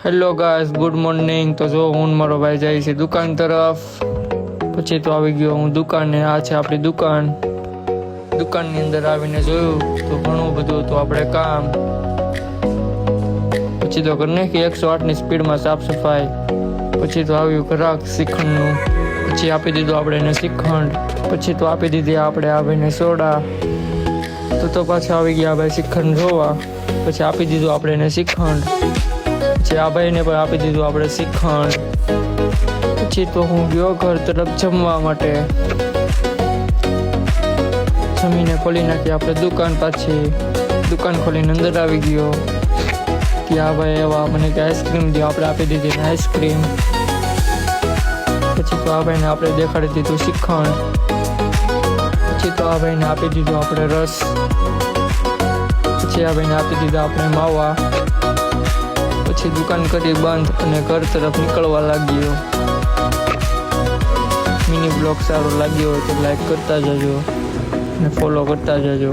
Hello guys, good morning. તો જો હું મારો ભાઈ જાય છે દુકાન તરફ। પછી તો આવી ગયો હું દુકાને। આ છે આપણી દુકાન। દુકાનની અંદર આવીને જોયું તો ઘણું બધું તો આપણે કામ। પછી તો કરી નાખી 108ની સ્પીડમાં સાફ સફાઈ। પછી તો આવ્યું ગ્રાહક શ્રીખંડનું। પછી આપી દીધું આપણે એને શ્રીખંડ। પછી તો આપી દીધી આપણે આવીને સોડા। તો પાછા આવી ગયા ભાઈ શ્રીખંડ જોવા। પછી આપી દીધું આપણે એને શ્રીખંડ। પછી આ ભાઈને પણ આપી દીધું આપણે શ્રીખંડ। પછી તો હું ગયો ઘર તરફ જમવા માટે। જમીને ખોલી નાખી આપણે દુકાન પાછી। દુકાન ખોલીને અંદર આવી ગયો ત્યાં ભાઈ એવા મને કે આઈસ્ક્રીમ દો, આપણે આપી દીધી આઈસ્ક્રીમ। પછી તો આ ભાઈને આપણે દેખાડી દીધું શ્રીખંડ। પછી તો આ ભાઈને આપી દીધું આપણે રસ। પછી આ ભાઈને આપી દીધા આપણે માવા। પછી દુકાન કરી બંધ અને ઘર તરફ નીકળવા લાગ્યો। મિની બ્લોગ સારો લાગ્યો હોય તો લાઈક કરતા જજો અને ફોલો કરતા જજો।